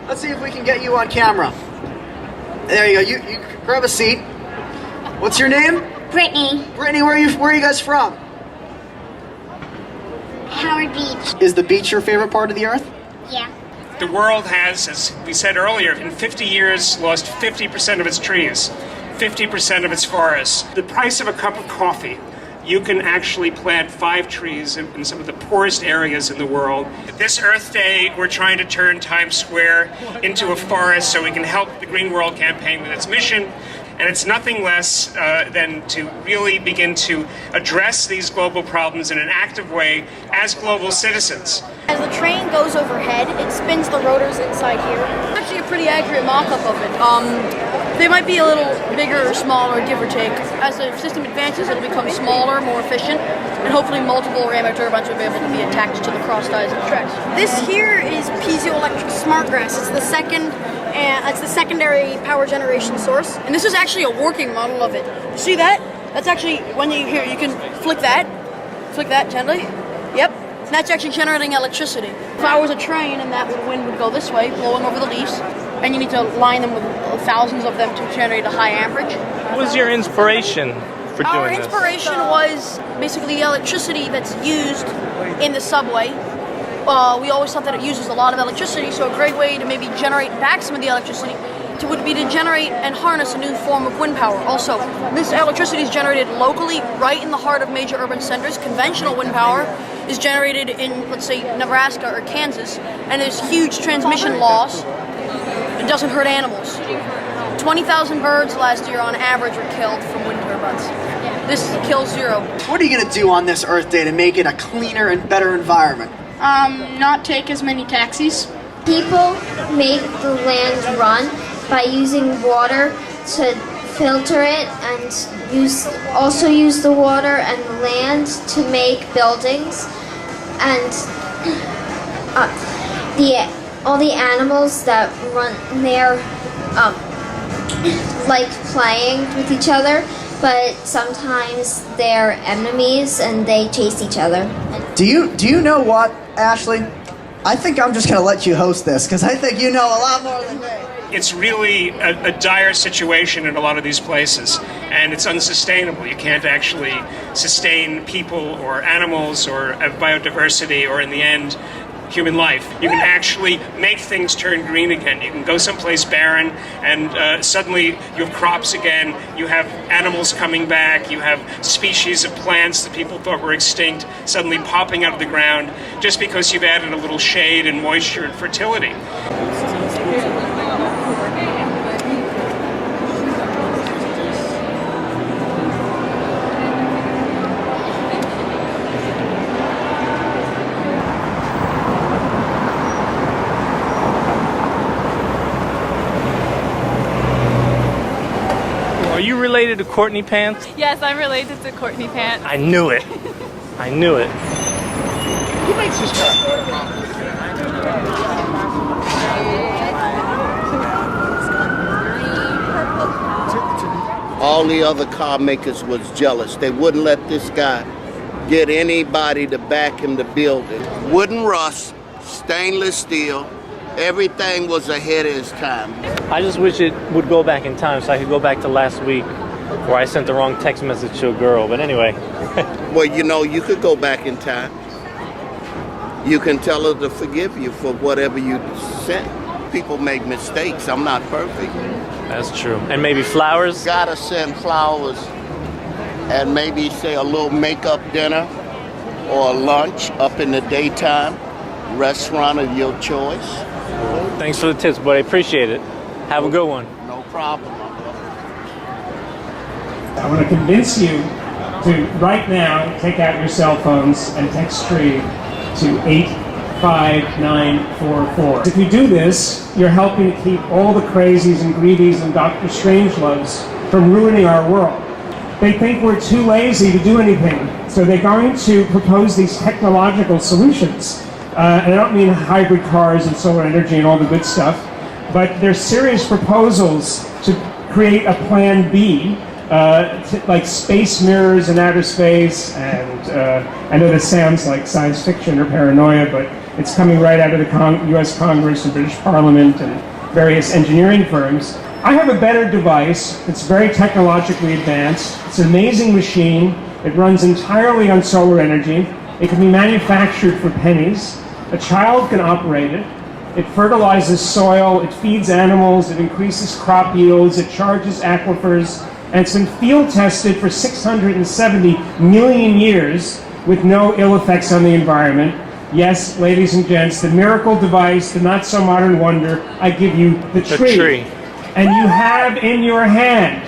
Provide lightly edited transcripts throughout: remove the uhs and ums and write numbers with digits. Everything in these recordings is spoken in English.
Let's see if we can get you on camera. There you go. You grab a seat. What's your name? Brittany. Brittany, where are you guys from? Howard Beach. Is the beach your favorite part of the earth? Yeah. The world has, as we said earlier, in 50 years lost 50% of its trees, 50% of its forests. The price of a cup of coffee, you can actually plant 5 trees in some of the poorest areas in the world. This Earth Day, we're trying to turn Times Square into a forest so we can help the Green World Campaign with its mission. And it's nothing less than to really begin to address these global problems in an active way as global citizens. As the train goes overhead, it spins the rotors inside here. It's actually a pretty accurate mock-up of it. They might be a little bigger or smaller, give or take. As the system advances, it'll become smaller, more efficient, and hopefully multiple Ramet turbines will be able to be attached to the cross ties of the tracks. This here is piezoelectric smart grass. It's the secondary power generation source, and this is actually a working model of it. See that? That's actually when you can flick that gently. Yep. And that's actually generating electricity. If I was a train and that wind would go this way, blowing over the leaves, and you need to line them with thousands of them to generate a high amperage. What was your inspiration for doing this? Our inspiration was basically the electricity that's used in the subway. We always thought that it uses a lot of electricity, so a great way to maybe generate back some of the electricity would be to generate and harness a new form of wind power. Also, this electricity is generated locally, right in the heart of major urban centers. Conventional wind power is generated in, let's say, Nebraska or Kansas, and there's huge transmission loss. It doesn't hurt animals. 20,000 birds last year on average were killed from wind turbines. This kills 0. What are you going to do on this Earth Day to make it a cleaner and better environment? Not take as many taxis. People make the land run by using water to filter it and also use the water and the land to make buildings, and all the animals that run there like playing with each other, but sometimes they're enemies and they chase each other. Do you know what, Ashley? I think I'm just going to let you host this because I think you know a lot more than me. It's really a dire situation in a lot of these places, and it's unsustainable. You can't actually sustain people or animals or biodiversity or, in the end, human life. You can actually make things turn green again. You can go someplace barren and suddenly you have crops again, you have animals coming back, you have species of plants that people thought were extinct suddenly popping out of the ground just because you've added a little shade and moisture and fertility. Are you related to Courtney Pants? Yes, I'm related to Courtney Pants. I knew it. I knew it. Who makes this car? All the other car makers was jealous. They wouldn't let this guy get anybody to back him to build it. Wooden rust, stainless steel, everything was ahead of his time. I just wish it would go back in time so I could go back to last week where I sent the wrong text message to a girl. But anyway. Well, you know, you could go back in time. You can tell her to forgive you for whatever you sent. People make mistakes. I'm not perfect. That's true. And maybe flowers? Gotta send flowers and maybe say a little makeup dinner or a lunch up in the daytime, restaurant of your choice. Thanks for the tips, buddy. Appreciate it. Have a good one. No problem. I want to convince you to right now take out your cell phones and text TREE to 85944. If you do this, you're helping to keep all the crazies and greedies and Dr. Strangeloves from ruining our world. They think we're too lazy to do anything, so they're going to propose these technological solutions. And I don't mean hybrid cars and solar energy and all the good stuff, but they're serious proposals to create a plan B, like space mirrors in outer space, and I know this sounds like science fiction or paranoia, but It's coming right out of the U.S. Congress and British Parliament and various engineering firms. I have a better device. It's very technologically advanced. It's an amazing machine. It runs entirely on solar energy. It can be manufactured for pennies. A child can operate it. It fertilizes soil. It feeds animals. It increases crop yields. It charges aquifers. And it's been field tested for 670 million years with no ill effects on the environment. Yes, ladies and gents, the miracle device, the not so modern wonder, I give you the tree. And you have in your hand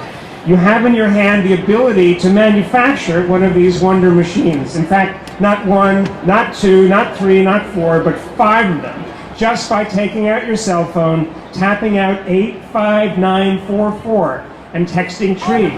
the ability to manufacture one of these wonder machines. In fact, not one, not two, not three, not four, but 5 of them. Just by taking out your cell phone, tapping out 85944 and texting tree.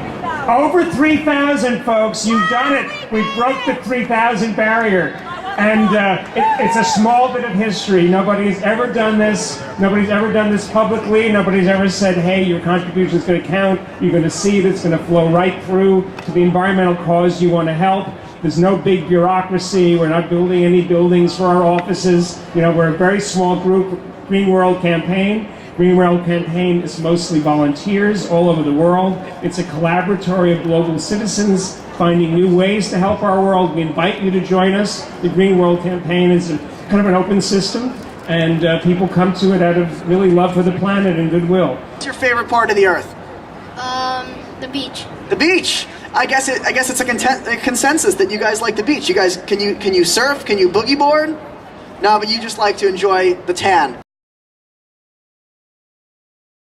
Over 3,000 folks, you've done it. We broke the 3,000 barrier. And it's a small bit of history. Nobody's ever done this. Nobody's ever done this publicly. Nobody's ever said, hey, your contribution is going to count. You're going to see it. It's going to flow right through to the environmental cause you want to help. There's no big bureaucracy. We're not building any buildings for our offices. You know, we're a very small group. Green World Campaign. Green World Campaign is mostly volunteers all over the world. It's a collaboratory of global citizens finding new ways to help our world. We invite you to join us. The Green World Campaign is kind of an open system, and people come to it out of really love for the planet and goodwill. What's your favorite part of the Earth? The beach. The beach. I guess it's a consensus that you guys like the beach. You guys, can you surf? Can you boogie board? No, but you just like to enjoy the tan.